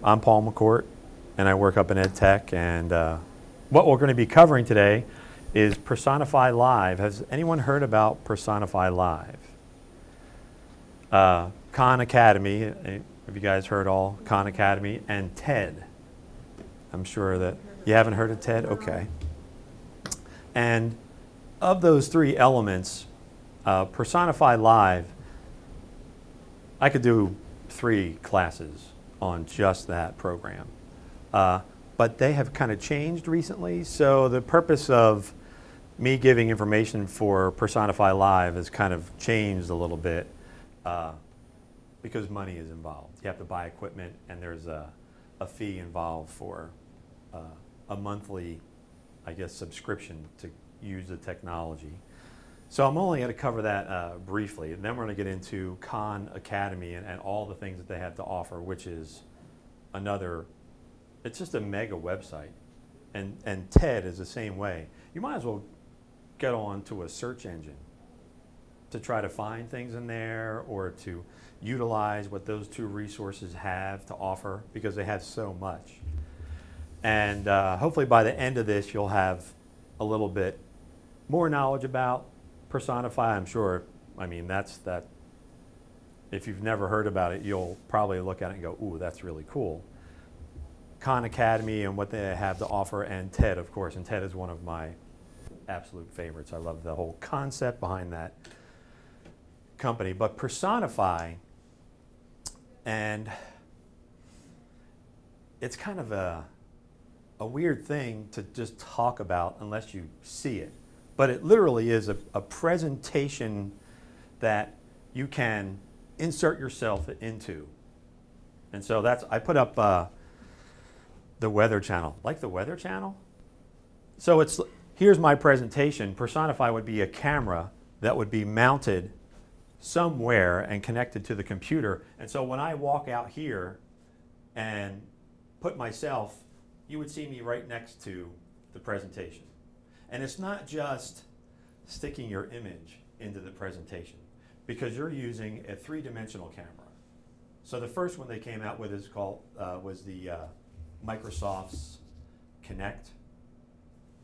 I'm Paul McCourt, and I work up in Ed Tech. And what we're going to be covering today is Personify Live. Has anyone heard about Personify Live? Khan Academy. Have you guys heard all Khan Academy and TED? I'm sure that you haven't heard of TED. Okay. And of those three elements, Personify Live, I could do 3 classes on just that program. But they have kind of changed recently, so the purpose of me giving information for Personify Live has kind of changed a little bit because money is involved. You have to buy equipment, and there's a fee involved for a monthly, I guess, subscription to use the technology. So I'm only going to cover that briefly, and then we're going to get into Khan Academy and all the things that they have to offer, which is another, it's just a mega website. And TED is the same way. You might as well get on to a search engine to try to find things in there or to utilize what those 2 resources have to offer, because they have so much. And hopefully by the end of this, you'll have a little bit more knowledge about Personify. I'm sure, I mean, that's that. If you've never heard about it, you'll probably look at it and go, ooh, that's really cool. Khan Academy and what they have to offer, and TED, of course. And TED is one of my absolute favorites. I love the whole concept behind that company. But Personify, and it's kind of a weird thing to just talk about unless you see it. But it literally is a presentation that you can insert yourself into. And so that's, I put up the Weather Channel. Like the Weather Channel? So it's, here's my presentation. Personify would be a camera that would be mounted somewhere and connected to the computer. And so when I walk out here and put myself, you would see me right next to the presentation. And it's not just sticking your image into the presentation, because you're using a 3-dimensional camera. So the first one they came out with is called, was the Microsoft's Kinect.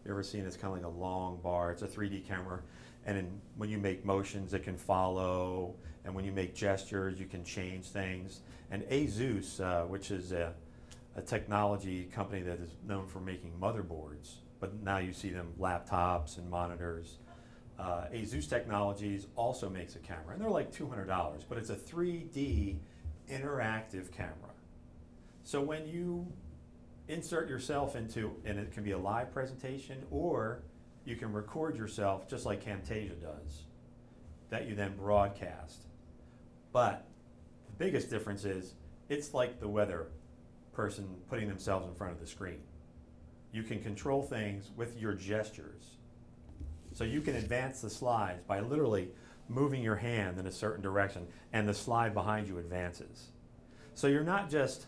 You ever seen it? It's kind of like a long bar. It's a 3D camera. And when you make motions, it can follow. And when you make gestures, you can change things. And ASUS, which is a technology company that is known for making motherboards, but now you see them laptops and monitors. ASUS Technologies also makes a camera, and they're like $200, but it's a 3D interactive camera. So when you insert yourself into, and it can be a live presentation, or you can record yourself just like Camtasia does, that you then broadcast. But the biggest difference is it's like the weather person putting themselves in front of the screen. You can control things with your gestures. So you can advance the slides by literally moving your hand in a certain direction, and the slide behind you advances. So you're not just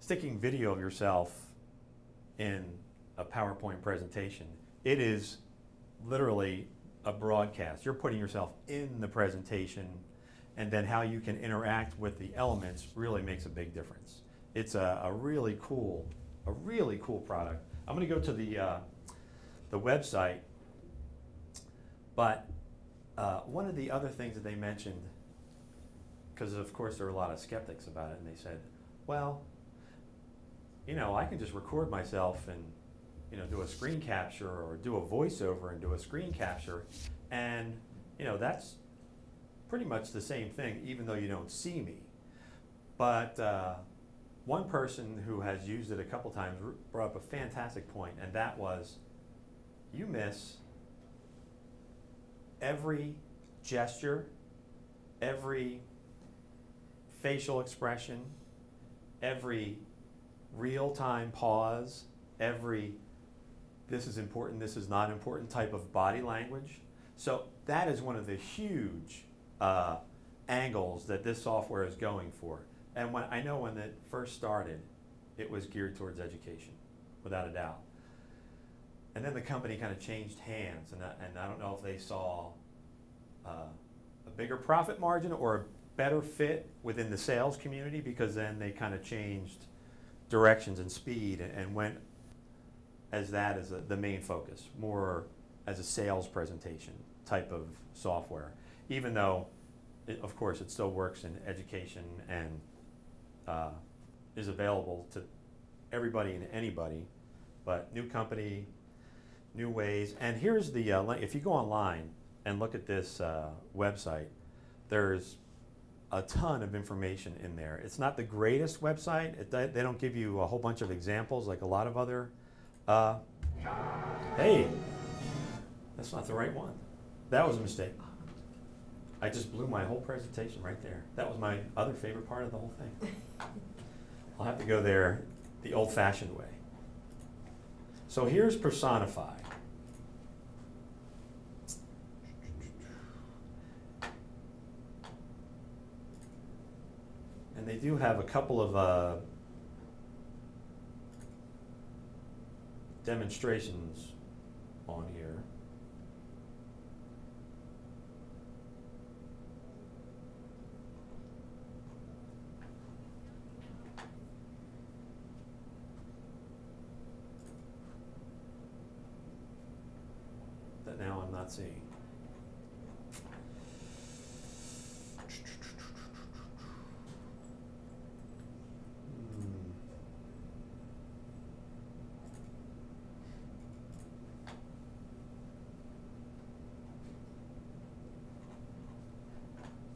sticking video of yourself in a PowerPoint presentation. It is literally a broadcast. You're putting yourself in the presentation, and then how you can interact with the elements really makes a big difference. It's a really cool product. I'm going to go to the website, but one of the other things that they mentioned, because of course there were a lot of skeptics about it, and they said, well, you know, I can just record myself and, you know, do a screen capture or do a voiceover and do a screen capture, and, you know, that's pretty much the same thing, even though you don't see me. But one person who has used it a couple times brought up a fantastic point, and that was, you miss every gesture, every facial expression, every real-time pause, every this is important, this is not important type of body language. So that is one of the huge angles that this software is going for. And I know when it first started, it was geared towards education, without a doubt. And then the company kind of changed hands, and I don't know if they saw a bigger profit margin or a better fit within the sales community because then they kind of changed directions and speed and went as that as the main focus, more as a sales presentation type of software, even though, of course, it still works in education and is available to everybody and anybody, but new company, new ways. And here's the link. If you go online and look at this website, there's a ton of information in there. It's not the greatest website. They don't give you a whole bunch of examples like a lot of other. Hey, that's not the right one. That was a mistake. I just blew my whole presentation right there. That was my other favorite part of the whole thing. I'll have to go there the old-fashioned way. So here's Personify. And they do have a couple of demonstrations on here. That now I'm not seeing.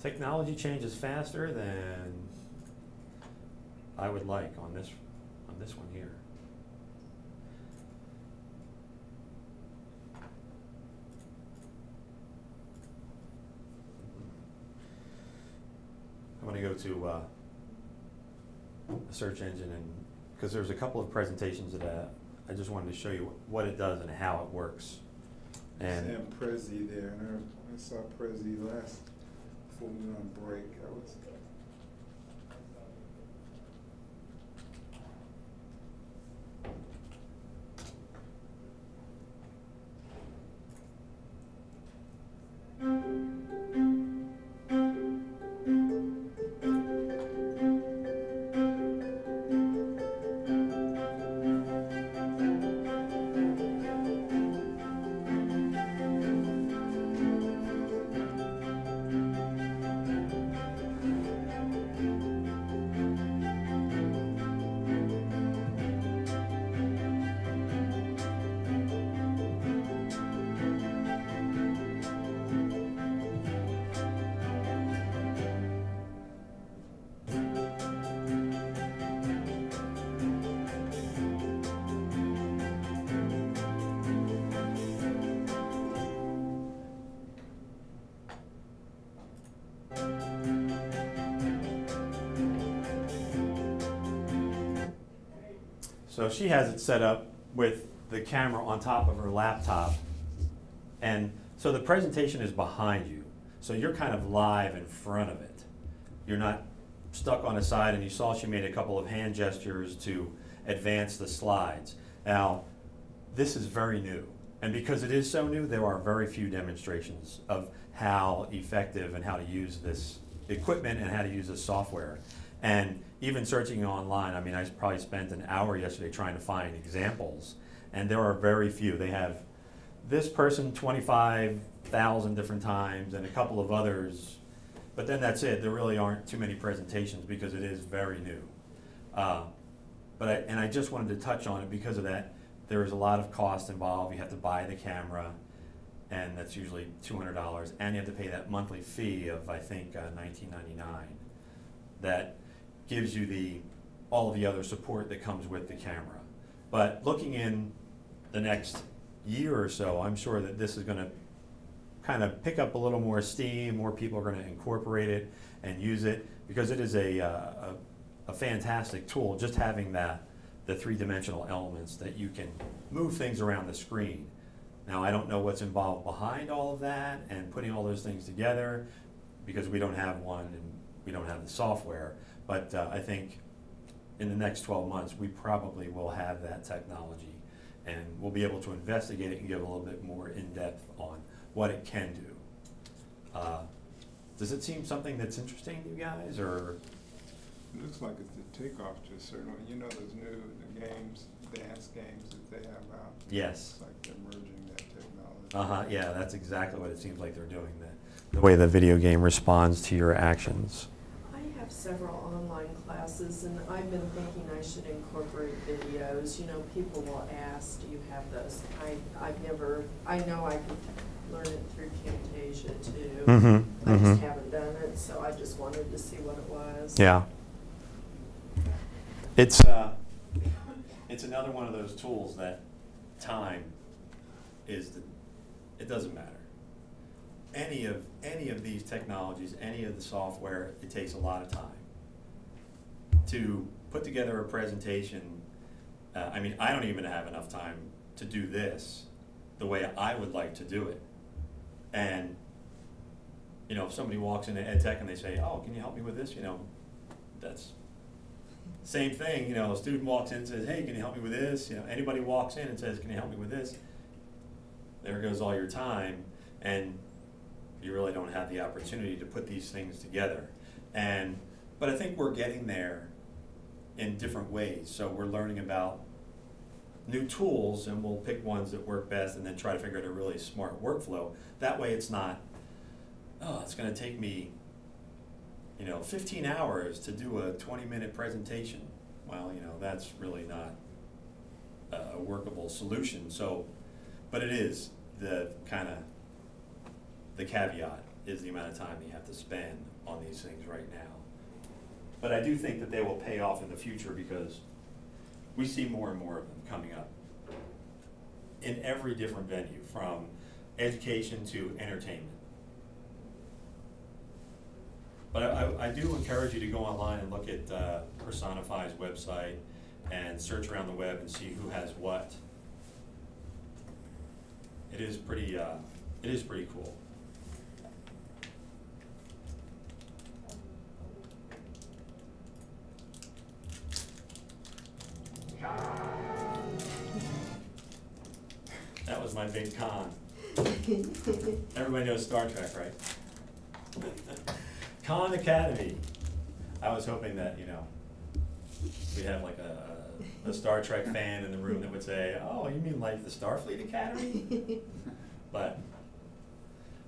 Technology changes faster than I would like on this one here. I'm going to go to a search engine, and because there's a couple of presentations that I just wanted to show you what it does and how it works. And Sam Prezi there, and I saw Prezi last before we went on break. so she has it set up with the camera on top of her laptop, and so the presentation is behind you. So you're kind of live in front of it. You're not stuck on a side, and you saw she made a couple of hand gestures to advance the slides. Now, this is very new, and because it is so new, there are very few demonstrations of how effective and how to use this equipment and how to use this software. And even searching online, I mean, I probably spent an hour yesterday trying to find examples, and there are very few. They have this person 25,000 different times and a couple of others, but then that's it. There really aren't too many presentations because it is very new. And I just wanted to touch on it because of that. There is a lot of cost involved. You have to buy the camera, and that's usually $200, and you have to pay that monthly fee of, I think, $19.99. That gives you all of the other support that comes with the camera. But looking in the next year or so, I'm sure that this is going to kind of pick up a little more steam. More people are going to incorporate it and use it because it is a fantastic tool. Just having the three-dimensional elements that you can move things around the screen. Now, I don't know what's involved behind all of that and putting all those things together because we don't have one and we don't have the software. But I think in the next 12 months, we probably will have that technology, and we'll be able to investigate it and give a little bit more in-depth on what it can do. Does it seem something that's interesting to you guys, or? It looks like it's the takeoff to a certain one. You know those new the games, dance games that they have out? Yes. It's like they're merging that technology. Yeah, that's exactly what it seems like they're doing. The way the video game responds to your actions. I have several online classes, and I've been thinking I should incorporate videos. You know, people will ask, do you have those? I know I can learn it through Camtasia too. Mm-hmm. I just haven't done it, so I just wanted to see what it was. Yeah. It's another one of those tools that time is it doesn't matter. Any of these technologies, any of the software, it takes a lot of time to put together a presentation. I mean, I don't even have enough time to do this the way I would like to do it. And you know, if somebody walks into ed tech and they say, "Oh, can you help me with this?" You know, that's same thing. You know, a student walks in and says, "Hey, can you help me with this?" You know, anybody walks in and says, "Can you help me with this?" There goes all your time, and you really don't have the opportunity to put these things together. But I think we're getting there in different ways. So we're learning about new tools, and we'll pick ones that work best and then try to figure out a really smart workflow. That way it's not, oh, it's going to take me, 15 hours to do a 20-minute presentation. Well, that's really not a workable solution. So, but it is the caveat is the amount of time you have to spend on these things right now. But I do think that they will pay off in the future, because we see more and more of them coming up in every different venue, from education to entertainment. But I do encourage you to go online and look at Personify's website and search around the web and see who has what. It is pretty cool. That was my big con. Everybody knows Star Trek, right? Khan Academy. I was hoping that, we'd have like a Star Trek fan in the room that would say, "Oh, you mean like the Starfleet Academy?" But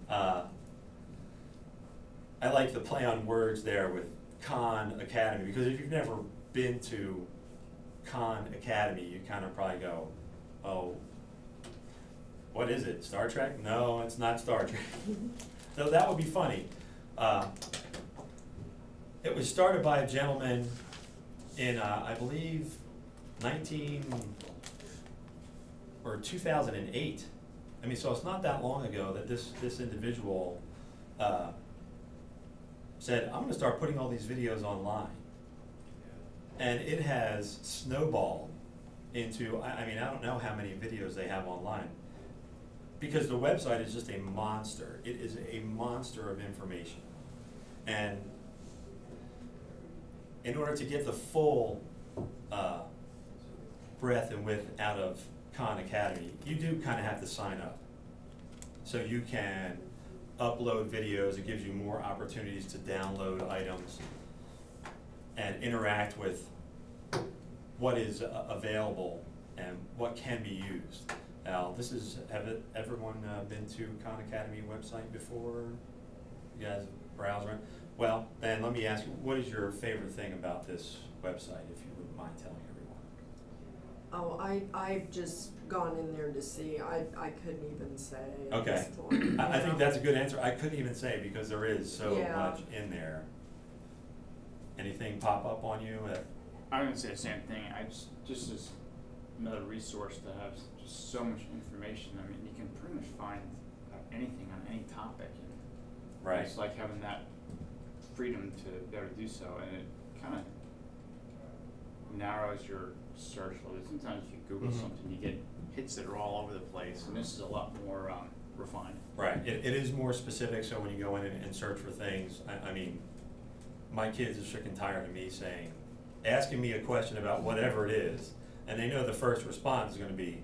I like the play on words there with Khan Academy, because if you've never been to Khan Academy, you kind of probably go, "Oh, what is it? Star Trek?" No, it's not Star Trek. So that would be funny. It was started by a gentleman in, I believe, 2008. I mean, so it's not that long ago that this individual said, "I'm going to start putting all these videos online." And it has snowballed into, I mean, I don't know how many videos they have online, because the website is just a monster. It is a monster of information. And in order to get the full breadth and width out of Khan Academy, you do kind of have to sign up. So you can upload videos. It gives you more opportunities to download items and interact with what is available and what can be used. Now, have everyone been to Khan Academy website before? You guys browse around? Well, then let me ask you, what is your favorite thing about this website, if you wouldn't mind telling everyone? Oh, I've just gone in there to see. I couldn't even say at Okay. this point. I think that's a good answer. I couldn't even say, because there is so much in there. Anything pop up on you? I'm going to say the same thing. Just as another resource to have just so much information. I mean, you can pretty much find anything on any topic. And Right. It's like having that freedom to be able to do so, and it kind of narrows your search a little bit. Sometimes if you Google something, you get hits that are all over the place, and this is a lot more refined. Right. It is more specific, so when you go in and search for things, I mean, my kids are sick and tired of me asking me a question about whatever it is, and they know the first response is going to be,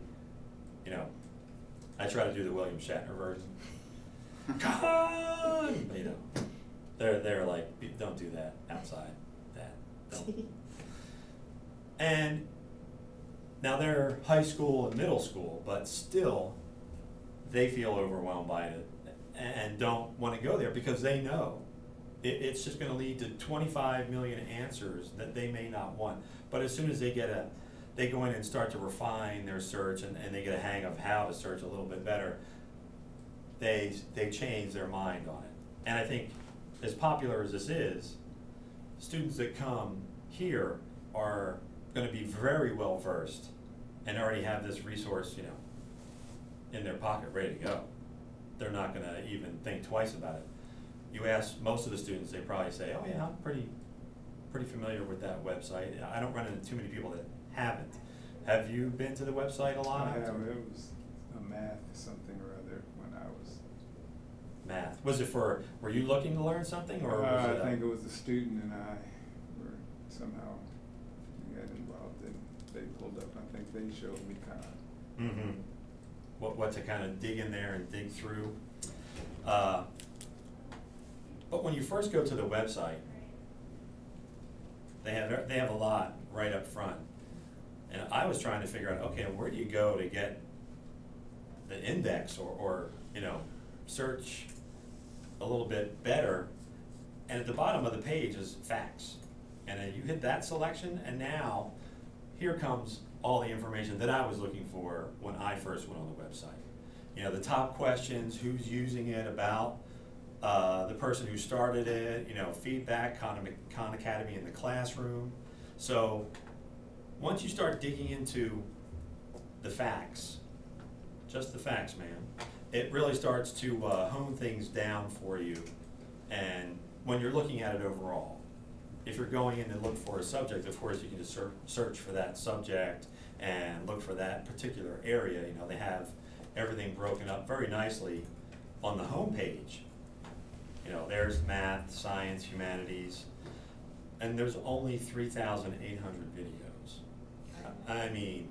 I try to do the William Shatner version. Come on! But, They're like, don't do that outside, Dad, don't. And now they're high school and middle school, but still, they feel overwhelmed by it and don't want to go there because they know it's just going to lead to 25 million answers that they may not want. But as soon as they go in and start to refine their search and they get a hang of how to search a little bit better, they change their mind on it. And I think as popular as this is, students that come here are going to be very well versed and already have this resource, in their pocket, ready to go. They're not going to even think twice about it. You ask most of the students, they probably say, "Oh yeah, I'm pretty familiar with that website." I don't run into too many people that haven't. Have you been to the website a lot? I have. It was a math something or other when I was. Math. Was it were you looking to learn something, or was it? I think it was the student and I were somehow got involved and they pulled up. I think they showed me kind of. Mm-hmm. What to kind of dig in there and dig through. But when you first go to the website, they have a lot right up front. And I was trying to figure out, okay, where do you go to get the index or search a little bit better? And at the bottom of the page is facts. And then you hit that selection, and now here comes all the information that I was looking for when I first went on the website. The top questions, who's using it, about the person who started it, feedback, Khan Academy in the classroom. So once you start digging into the facts, just the facts, man, it really starts to hone things down for you. And when you're looking at it overall, if you're going in to look for a subject, of course you can just search for that subject and look for that particular area. They have everything broken up very nicely on the home page. There's math, science, humanities, and there's only 3,800 videos. I mean,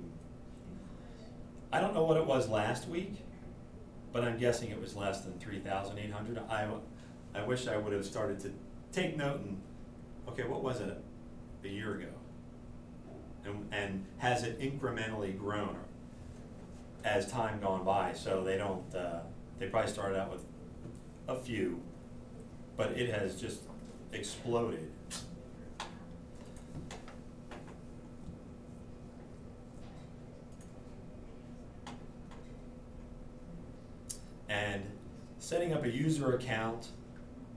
I don't know what it was last week, but I'm guessing it was less than 3,800. I wish I would have started to take note and, okay, what was it a year ago? And has it incrementally grown as time gone by? So they don't, they probably started out with a few, but it has just exploded. And setting up a user account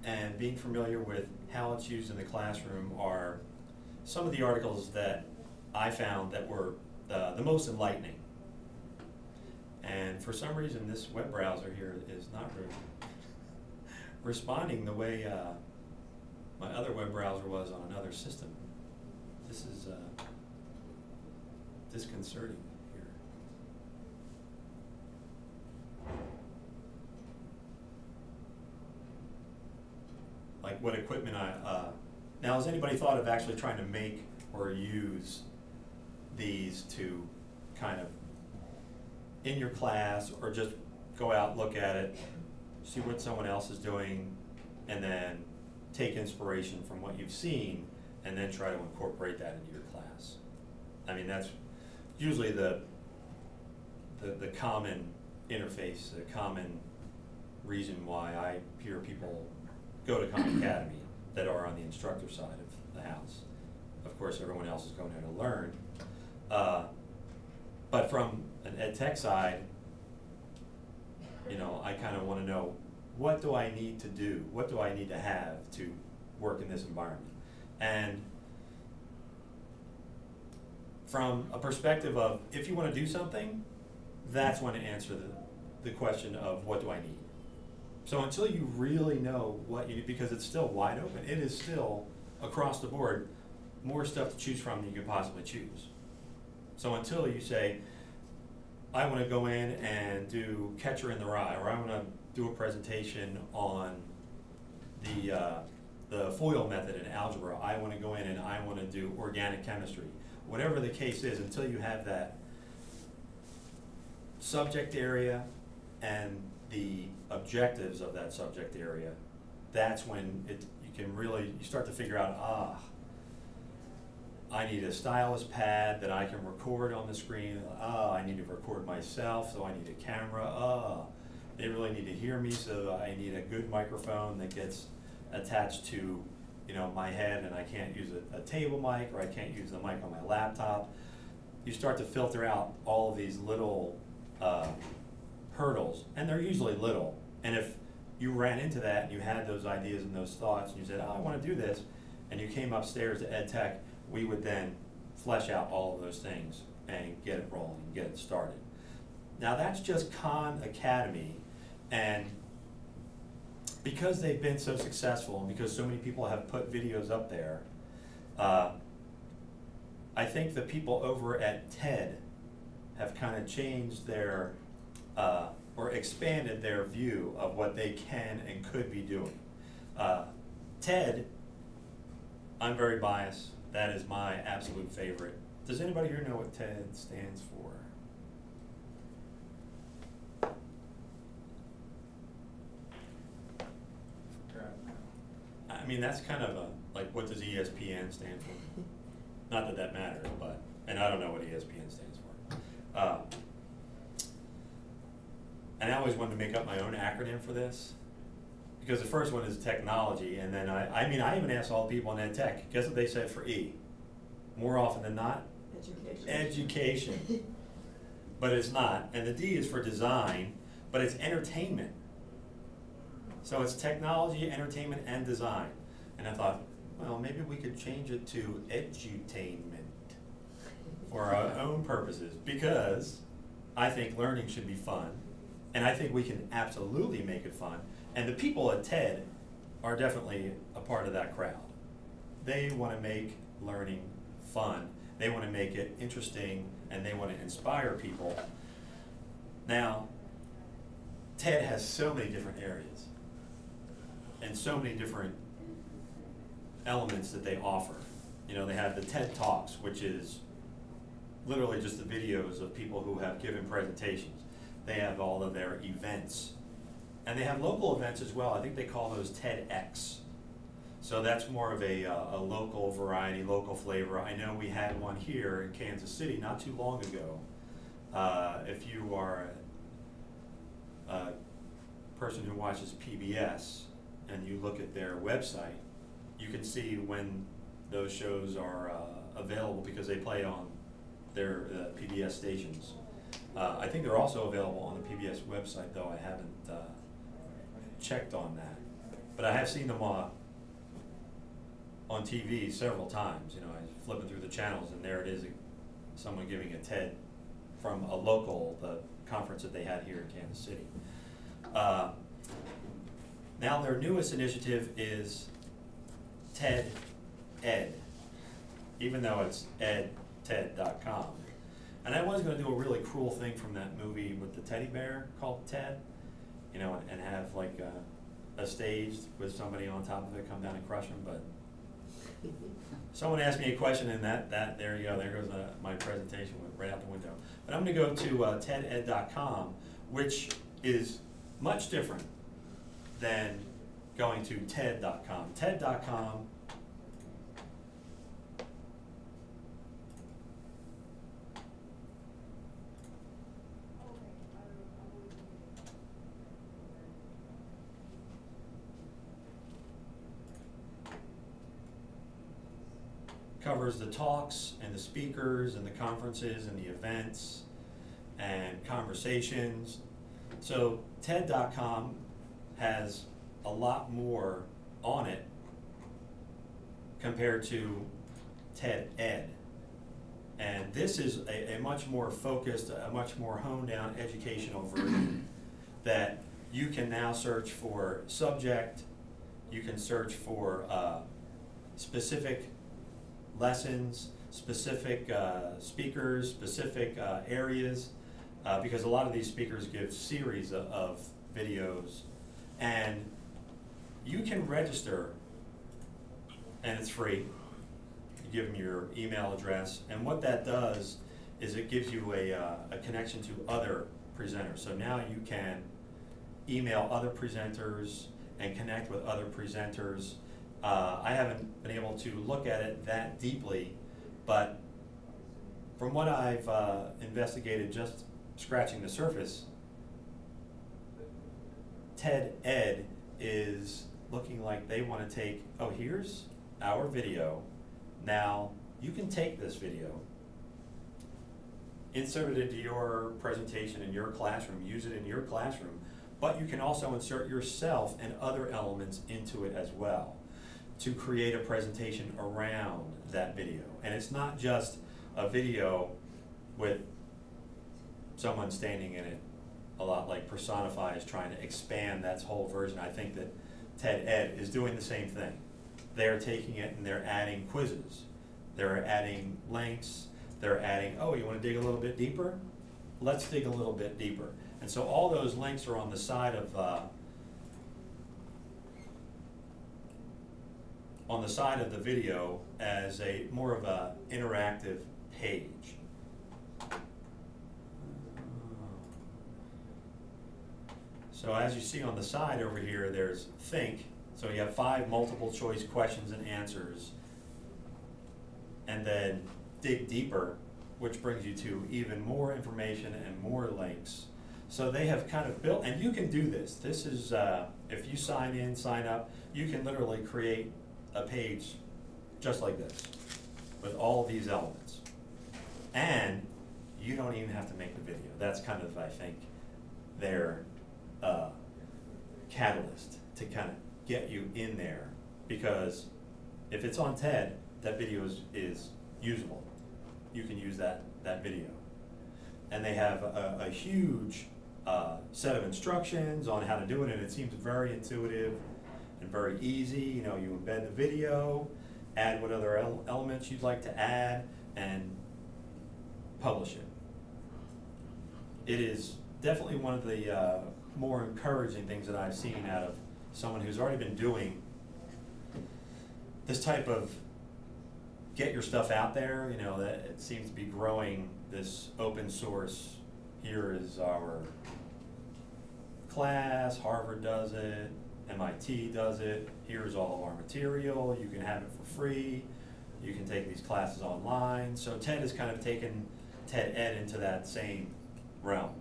and being familiar with how it's used in the classroom are some of the articles that I found that were the most enlightening. And for some reason, this web browser here is not really responding the way my other web browser was on another system. This is disconcerting here. Like what equipment now has anybody thought of actually trying to make or use these to kind of in your class, or just go out, look at it, see what someone else is doing, and then take inspiration from what you've seen and then try to incorporate that into your class? I mean, that's usually the common interface, the common reason why I hear people go to Khan Academy that are on the instructor side of the house. Of course, everyone else is going there to learn. But from an ed tech side, I kind of want to know, what do I need to do? What do I need to have to work in this environment? And from a perspective of, if you want to do something, that's when to answer the question of, what do I need? So until you really know what you need, because it's still wide open, it is still, across the board, more stuff to choose from than you could possibly choose. So until you say, I want to go in and do Catcher in the Rye, or I want to do a presentation on the FOIL method in algebra, I want to go in and I want to do organic chemistry. Whatever the case is, until you have that subject area and the objectives of that subject area, that's when you can really, you start to figure out, I need a stylus pad that I can record on the screen. I need to record myself, so I need a camera. They really need to hear me, so I need a good microphone that gets attached to, you know, my head, and I can't use a table mic, or I can't use the mic on my laptop. You start to filter out all of these little hurdles, and they're usually little. And if you ran into that and you had those ideas and those thoughts, and you said, I want to do this, and you came upstairs to Ed Tech, we would then flesh out all of those things and get it rolling, get it started. Now that's just Khan Academy, and because they've been so successful and because so many people have put videos up there, I think the people over at TED have kind of changed their, or expanded their view of what they can and could be doing. TED, I'm very biased. That is my absolute favorite. Does anybody here know what TED stands for? I mean, that's kind of a, like, what does ESPN stand for? Not that that matters, but, and I don't know what ESPN stands for. And I always wanted to make up my own acronym for this, because the first one is technology, and then I mean, I even asked all the people in Ed Tech, guess what they said for E? More often than not? Education. Education. But it's not. And the D is for design, but it's entertainment. So it's technology, entertainment, and design. And I thought, well, maybe we could change it to edutainment for our own purposes, because I think learning should be fun, and I think we can absolutely make it fun. And the people at TED are definitely a part of that crowd. They want to make learning fun. They want to make it interesting, and they want to inspire people. Now, TED has so many different areas and so many different elements that they offer. You know, they have the TED Talks, which is literally just the videos of people who have given presentations. They have all of their events. And they have local events as well. I think they call those TEDx. So that's more of a local variety, local flavor. I know we had one here in Kansas City not too long ago. If you are a person who watches PBS and you look at their website, you can see when those shows are available, because they play on their PBS stations. I think they're also available on the PBS website, though I haven't checked on that. But I have seen them on TV several times. You know, I was flipping through the channels, and there it is, someone giving a TED from a local, the conference that they had here in Kansas City. Now their newest initiative is TED Ed, even though it's edted.com. And I was going to do a really cruel thing from that movie with the teddy bear called Ted, you know, and have like a stage with somebody on top of it come down and crush them, but someone asked me a question, and that there you go, there goes my presentation went right out the window. But I'm going to go to teded.com, which is much different than going to TED.com. TED.com covers the talks and the speakers and the conferences and the events and conversations. So TED.com has a lot more on it compared to TED Ed. And this is a much more focused, a much more honed down educational version that you can now search for subject, you can search for specific lessons, specific speakers, specific areas, because a lot of these speakers give series of videos, and you can register, and it's free. You give them your email address, and what that does is it gives you a connection to other presenters. So now you can email other presenters and connect with other presenters. I haven't been able to look at it that deeply, but from what I've investigated, just scratching the surface, TED Ed is looking like they want to take, oh, here's our video. Now, you can take this video, insert it into your presentation in your classroom, use it in your classroom, but you can also insert yourself and other elements into it as well to create a presentation around that video. And it's not just a video with someone standing in it, a lot like Personify is trying to expand that whole version. I think that TED Ed is doing the same thing. They're taking it and they're adding quizzes. They're adding links. They're adding, oh, you want to dig a little bit deeper? Let's dig a little bit deeper. And so all those links are on the side of the video as a more of a interactive page. So as you see on the side over here, there's think. So you have 5 multiple choice questions and answers. And then dig deeper, which brings you to even more information and more links. So they have kind of built, and you can do this. This is, if you sign in, sign up, you can literally create a page just like this with all of these elements. And you don't even have to make the video. That's kind of, I think, their catalyst to kind of get you in there, because if it's on TED, that video is usable. You can use that video. And they have a huge set of instructions on how to do it, and it seems very intuitive and very easy. You know, you embed the video, add what other elements you'd like to add, and publish it. It is definitely one of the more encouraging things that I've seen out of someone who's already been doing this type of get your stuff out there. You know, that it seems to be growing, this open source. Here is our class, Harvard does it, MIT does it, here's all of our material, you can have it for free, you can take these classes online. So TED has kind of taken TED Ed into that same realm,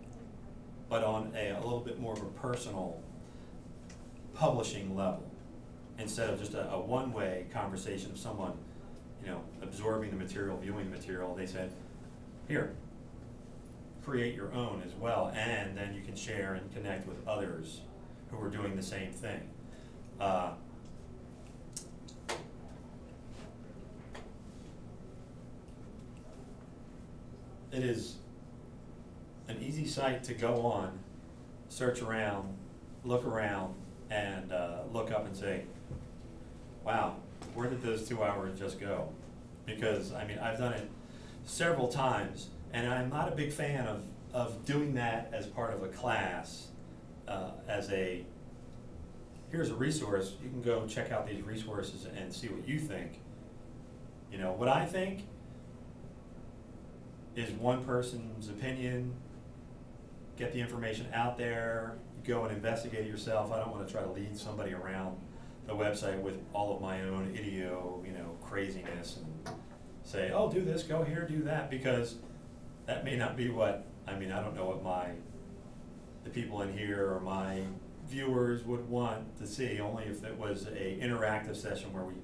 but on a little bit more of a personal publishing level, instead of just a one-way conversation of someone, you know, absorbing the material, viewing the material. They said, here, create your own as well, and then you can share and connect with others who are doing the same thing. It is an easy site to go on, search around, look around, and look up and say, wow, where did those 2 hours just go? Because, I mean, I've done it several times, and I'm not a big fan of doing that as part of a class, as a, here's a resource, you can go check out these resources and see what you think. You know, what I think is one person's opinion, get the information out there, go and investigate yourself. I don't want to try to lead somebody around the website with all of my own craziness and say, oh, do this, go here, do that, because that may not be what, I don't know what the people in here or my viewers would want to see, only if it was a interactive session where we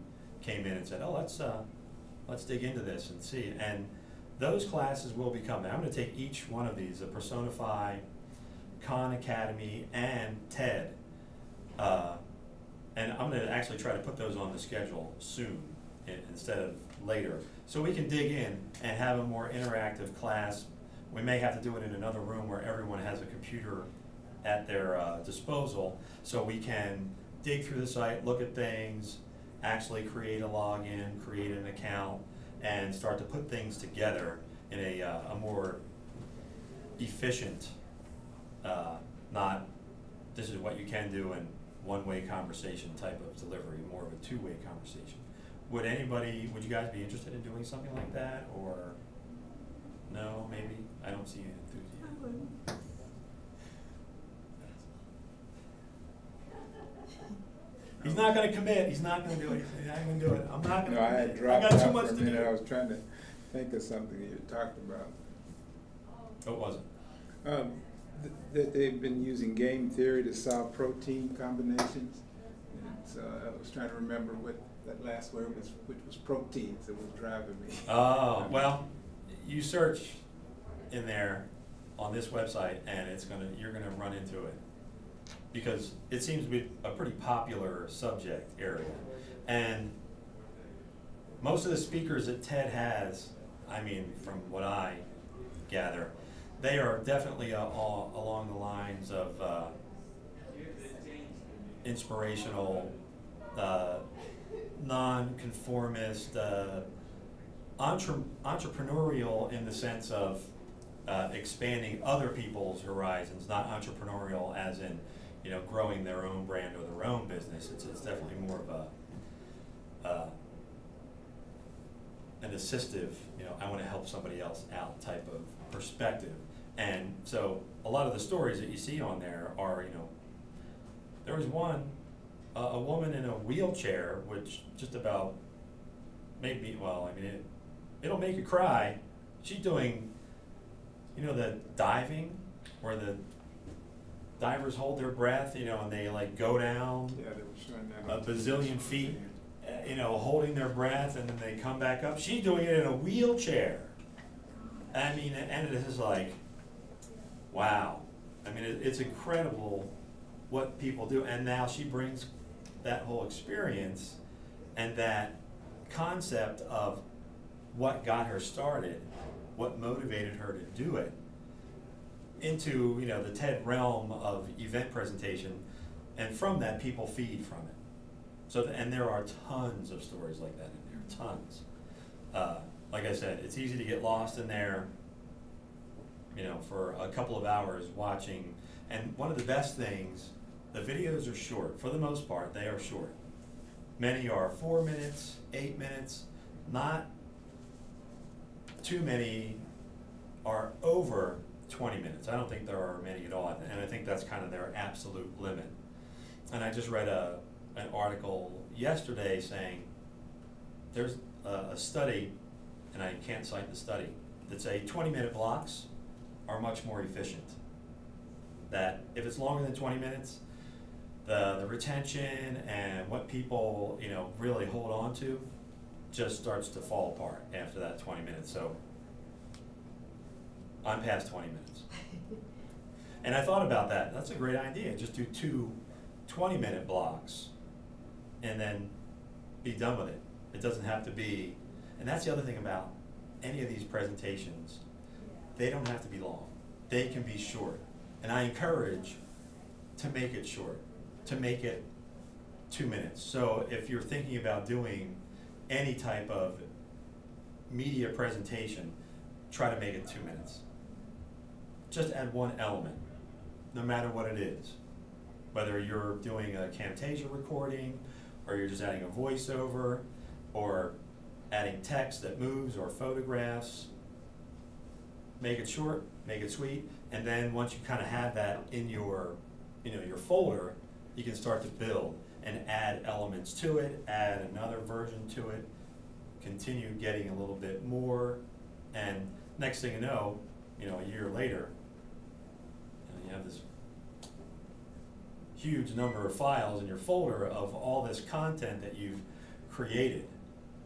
came in and said, oh, let's dig into this and see. And those classes will be coming. I'm going to take each one of these, the Personify, Khan Academy, and TED, and I'm going to actually try to put those on the schedule soon instead of later, so we can dig in and have a more interactive class. We may have to do it in another room where everyone has a computer at their disposal, so we can dig through the site, look at things, actually create a login, create an account, and start to put things together in a more efficient, not this is what you can do in one-way conversation type of delivery, more of a two-way conversation. Would you guys be interested in doing something like that, or no, maybe? I don't see any enthusiasm. He's not gonna commit, he's not gonna do it, he's not gonna do it, I'm not gonna No, I commit. had dropped got too out much for a to minute. I do. was trying to think of something you talked about. Oh, it wasn't. That they've been using game theory to solve protein combinations. And so I was trying to remember what that last word was, which was proteins. It was driving me. Oh, well, you search in there on this website and you're gonna run into it. Because it seems to be a pretty popular subject area. And most of the speakers that TED has, I mean, from what I gather, they are definitely all along the lines of inspirational, non-conformist, entrepreneurial in the sense of expanding other people's horizons, not entrepreneurial as in, you know, growing their own brand or their own business. It's definitely more of an assistive, you know, I want to help somebody else out type of perspective. And so a lot of the stories that you see on there are, you know, there was one, a woman in a wheelchair, which just about made me, well, I mean, it'll make you cry. She's doing, you know, the diving where the divers hold their breath, you know, and they like go down Yeah, they were showing that a on bazillion TV. feet, you know, holding their breath, and then they come back up. She's doing it in a wheelchair. I mean, and it is like, wow. I mean, it's incredible what people do. And now she brings that whole experience and that concept of what got her started, what motivated her to do it, into, you know, the TED realm of event presentation, and from that people feed from it. So, and there are tons of stories like that in there, tons. Like I said, it's easy to get lost in there, you know, for a couple of hours watching. And one of the best things, the videos are short. For the most part, they are short. Many are 4 minutes, 8 minutes, not too many are over 20 minutes. I don't think there are many at all, and I think that's kind of their absolute limit. And I just read an article yesterday saying there's a study, and I can't cite the study, that say 20-minute blocks are much more efficient. That if it's longer than 20 minutes, the retention and what people, you know, really hold on to just starts to fall apart after that 20 minutes. So I'm past 20 minutes. And I thought about that. That's a great idea. Just do 2 20-minute blocks and then be done with it. It doesn't have to be, and that's the other thing about any of these presentations. They don't have to be long. They can be short. And I encourage to make it short, to make it 2 minutes. So if you're thinking about doing any type of media presentation, try to make it 2 minutes. Just add one element, no matter what it is. Whether you're doing a Camtasia recording, or you're just adding a voiceover, or adding text that moves, or photographs. Make it short, make it sweet, and then once you kind of have that in your, you know, your folder, you can start to build and add elements to it, add another version to it, continue getting a little bit more, and next thing you know, a year later, you have this huge number of files in your folder of all this content that you've created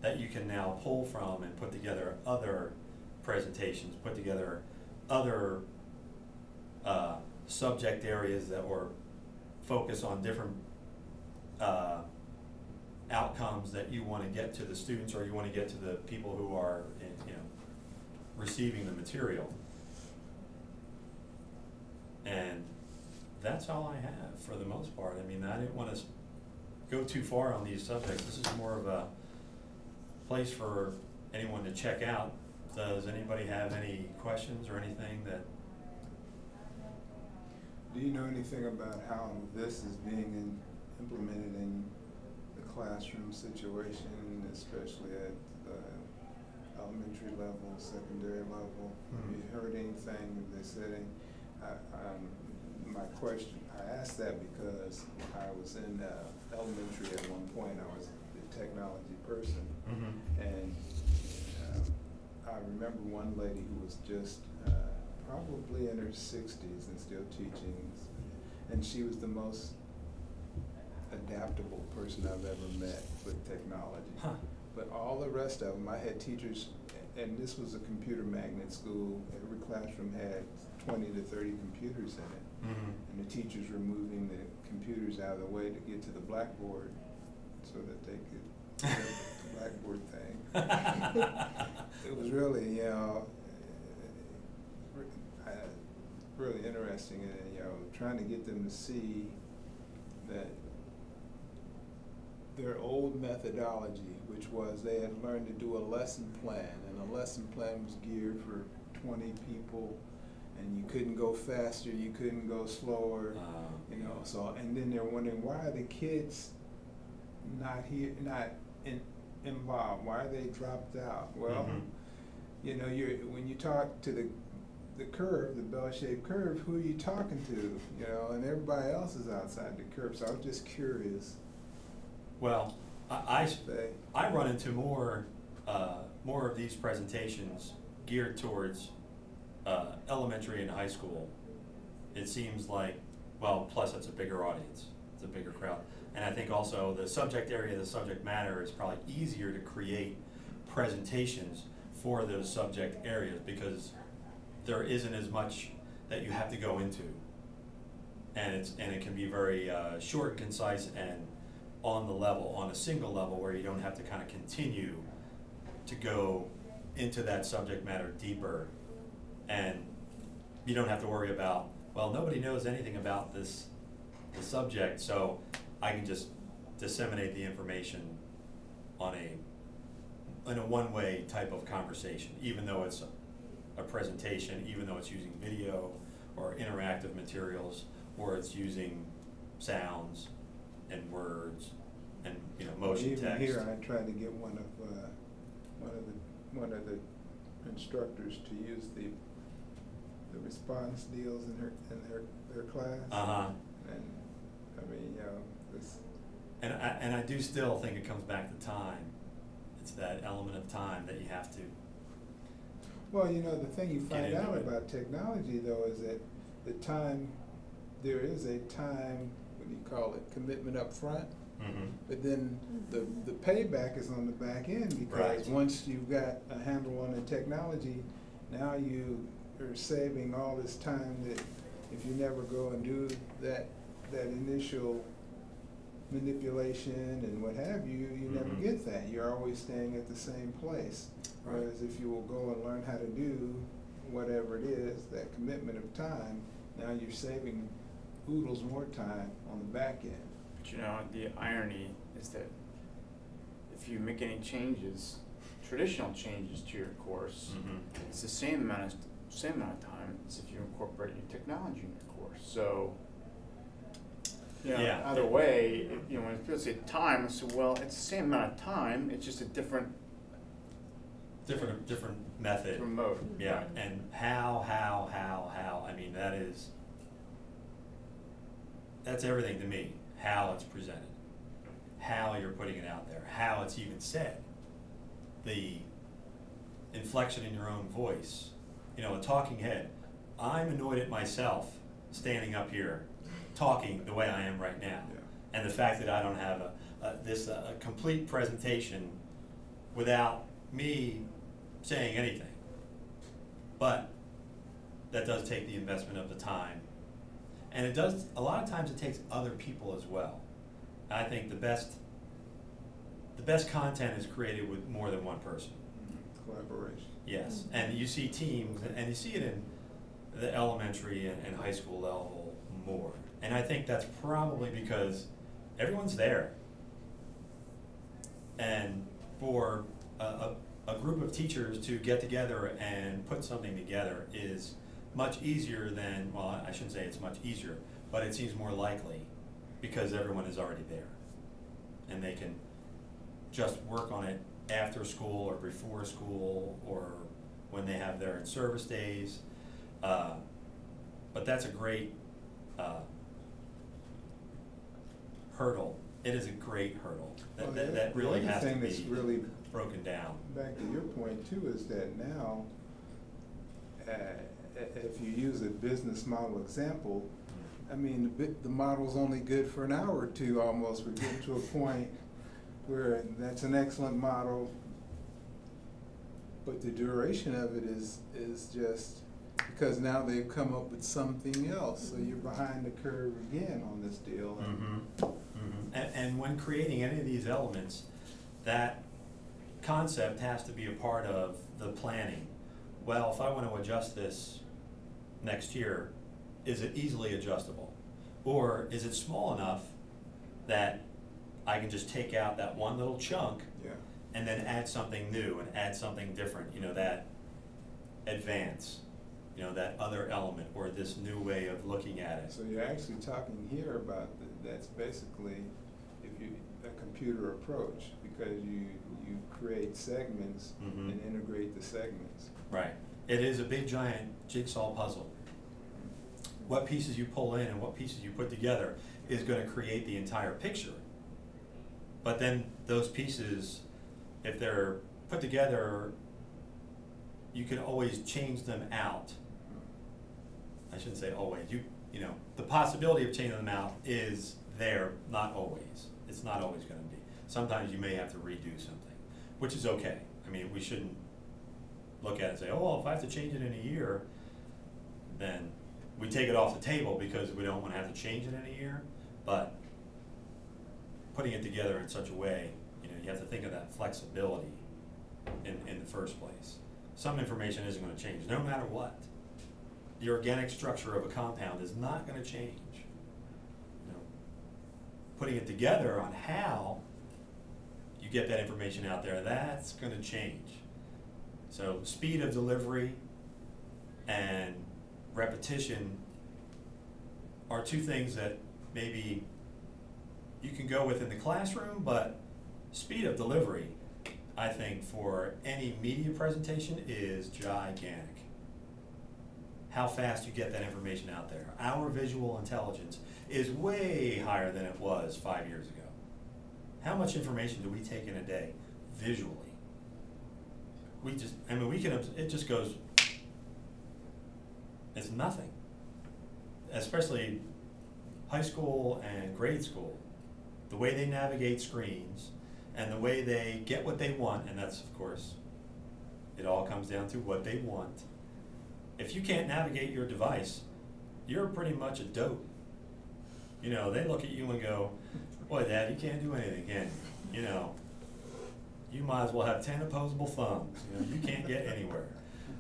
that you can now pull from and put together other presentations, put together other subject areas that were focus on different outcomes that you want to get to the students, or you want to get to the people who are, you know, receiving the material. And that's all I have for the most part. I mean, I didn't want to go too far on these subjects. This is more of a place for anyone to check out. Does anybody have any questions or anything that? Do you know anything about how this is being implemented in the classroom situation, especially at the elementary level, secondary level? Have you heard anything? They said, my question, I asked that because I was in elementary at one point. I was a technology person, and I remember one lady who was just probably in her 60s and still teaching, and she was the most adaptable person I've ever met with technology. Huh. But all the rest of them, I had teachers, and this was a computer magnet school. Every classroom had 20 to 30 computers in it. And the teachers were moving the computers out of the way to get to the blackboard so that they could do the blackboard thing. It was really, you know, really interesting, and, you know, trying to get them to see that their old methodology, which was they had learned to do a lesson plan, and a lesson plan was geared for 20 people, and you couldn't go faster, you couldn't go slower, you know. So, and then they're wondering, why are the kids not here, not involved? Why are they dropped out? Well, you know, when you talk to the curve, the bell-shaped curve, who are you talking to? You know, and everybody else is outside the curve. So I was just curious. Well, I run into more of these presentations geared towards elementary and high school. It seems like, well, plus it's a bigger audience, it's a bigger crowd. And I think also the subject area, the subject matter is probably easier to create presentations for those subject areas because there isn't as much that you have to go into. And it can be very short and concise and on the level, on a single level, where you don't have to kind of continue to go into that subject matter deeper, and you don't have to worry about, well, nobody knows anything about the subject, so I can just disseminate the information in a one-way type of conversation, even though it's a presentation, even though it's using video or interactive materials, or it's using sounds and words and, you know, motion even text. Here, I tried to get one of the instructors to use the response deals in their class. And I mean, you know, this. And I do still think it comes back to time. It's that element of time that you have to. Well, you know, the thing you find out it. about technology, though, is that the time, there is a time, what do you call it, commitment up front, but then the payback is on the back end, because once you've got a handle on the technology, now you are saving all this time that if you never go and do that initial manipulation and what have you, you never get that. You're always staying at the same place. Whereas if you will go and learn how to do whatever it is, that commitment of time, now you're saving oodles more time on the back end. But you know, the irony is that if you make any changes, traditional changes to your course, it's the same amount of time as if you incorporate new technology in your course. So, you know, either way, you know, when people say time, I say, well, it's the same amount of time, it's just a different method. Different mode. Yeah, Right. and how, I mean, that's everything to me. How it's presented, how you're putting it out there, how it's even said, the inflection in your own voice. You know, a talking head. I'm annoyed at myself standing up here talking the way I am right now. And the fact that I don't have a complete presentation without me saying anything. But that does take the investment of the time. And it does, a lot of times it takes other people as well. I think the best content is created with more than one person. Collaboration. Yes, and you see teams, and you see it in the elementary and high school level more. And I think that's probably because everyone's there. And for a group of teachers to get together and put something together is much easier than, well, I shouldn't say it's much easier, but it seems more likely because everyone is already there. And they can just work on it after school or before school or when they have their in-service days. But that's a great hurdle, it is a great hurdle. That, Well, that really the other has to thing that's be really broken down. Back to your point too, is that now, if you use a business model example, I mean, the model's only good for an hour or two almost. We're getting to a point where that's an excellent model, but the duration of it is just because now they've come up with something else, so you're behind the curve again on this deal. And when creating any of these elements, that concept has to be a part of the planning. Well, if I want to adjust this next year, is it easily adjustable? Or is it small enough that I can just take out that one little chunk and then add something new and add something different, you know, that advance, you know, that other element or this new way of looking at it. So you're actually talking here about that's basically a computer approach, because you create segments and integrate the segments. Right. It is a big giant jigsaw puzzle. What pieces you pull in and what pieces you put together is going to create the entire picture. But then those pieces, if they're put together, you can always change them out. I shouldn't say always. You know, the possibility of changing them out is there, not always. It's not always going to be. Sometimes you may have to redo something, which is okay. I mean, we shouldn't look at it and say, oh, well, if I have to change it in a year, then we take it off the table because we don't want to have to change it in a year. But putting it together in such a way, you know, you have to think of that flexibility in the first place. Some information isn't going to change, no matter what. The organic structure of a compound is not going to change. You know, putting it together on how you get that information out there, that's going to change. So speed of delivery and repetition are two things that maybe you can go with in the classroom, but speed of delivery, I think, for any media presentation is gigantic. How fast you get that information out there. Our visual intelligence is way higher than it was 5 years ago. How much information do we take in a day visually? It just goes, it's nothing. Especially high school and grade school. The way they navigate screens and the way they get what they want, and that's, of course, it all comes down to what they want. If you can't navigate your device, you're pretty much a dope. You know, they look at you and go, boy, Dad, you can't do anything, can you? You know, you might as well have 10 opposable thumbs. You know, you can't get anywhere.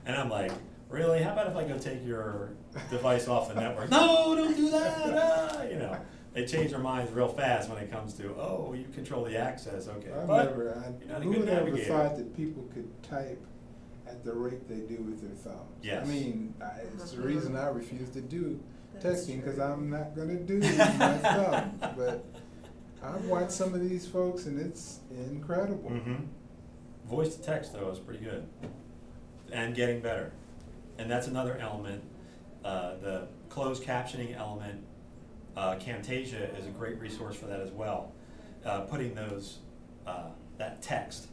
And I'm like, really? How about if I go take your device off the network? No, don't do that. You know, they change their minds real fast when it comes to, oh, you control the access. Okay, who would ever thought that people could type at the rate they do with their thumbs? Yes. I mean, it's the reason I refuse to do texting, because I'm not going to do it with my thumb. But I've watched some of these folks, and it's incredible. Voice to text, though, is pretty good and getting better. And that's another element. The closed captioning element, Camtasia is a great resource for that as well. Putting those, that text.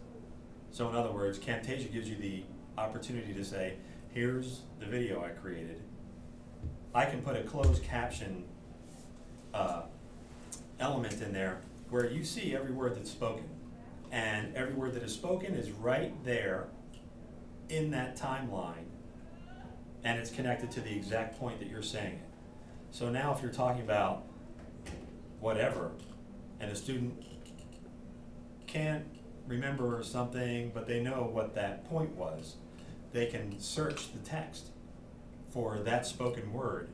So in other words, Camtasia gives you the opportunity to say, here's the video I created. I can put a closed caption element in there where you see every word that's spoken. And every word that is spoken is right there in that timeline, and it's connected to the exact point that you're saying it. So now if you're talking about whatever, and a student can't remember something, but they know what that point was, they can search the text for that spoken word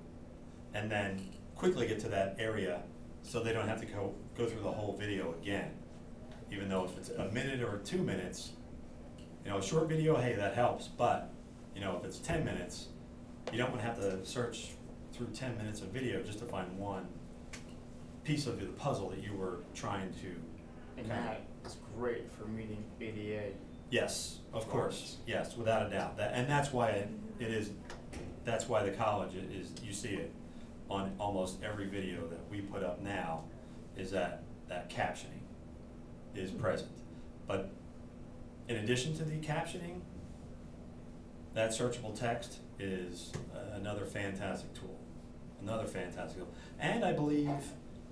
and then quickly get to that area so they don't have to go through the whole video again. Even though if it's a minute or 2 minutes, you know, a short video, hey, that helps, but you know, if it's 10 minutes, you don't want to have to search through 10 minutes of video just to find one piece of the puzzle that you were trying to. And that is great for meeting ADA. Yes, of course, yes, without a doubt. And that's why it is, that's why the college is, you see it on almost every video that we put up now, is that captioning is present. But in addition to the captioning, that searchable text is another fantastic tool. And I believe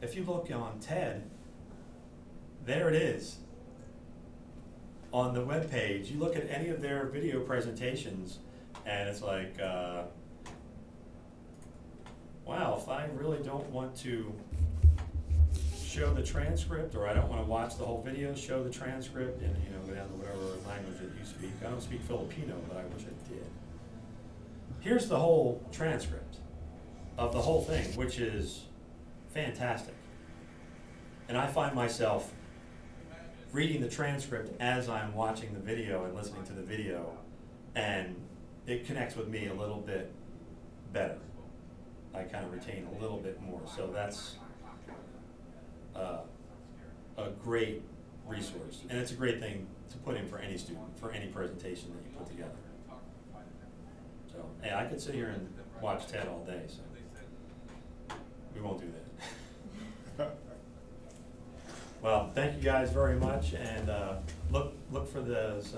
if you look on TED, there it is. On the web page, you look at any of their video presentations, and it's like, wow, if I really don't want to show the transcript, or I don't want to watch the whole video, show the transcript, and go down to whatever language that you speak. I don't speak Filipino, but I wish I did. Here's the whole transcript of the whole thing, which is fantastic. And I find myself reading the transcript as I'm watching the video and listening to the video, and it connects with me a little bit better. I kind of retain a little bit more. So that's a great resource, and it's a great thing to put in for any student, for any presentation that you put together. So, hey, I could sit here and watch TED all day, so we won't do that. Well, thank you guys very much, and look for those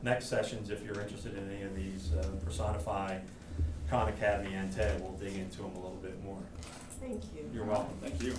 next sessions if you're interested in any of these. Personify, Khan Academy, and TED. We'll dig into them a little bit more. Thank you. You're welcome. Thank you.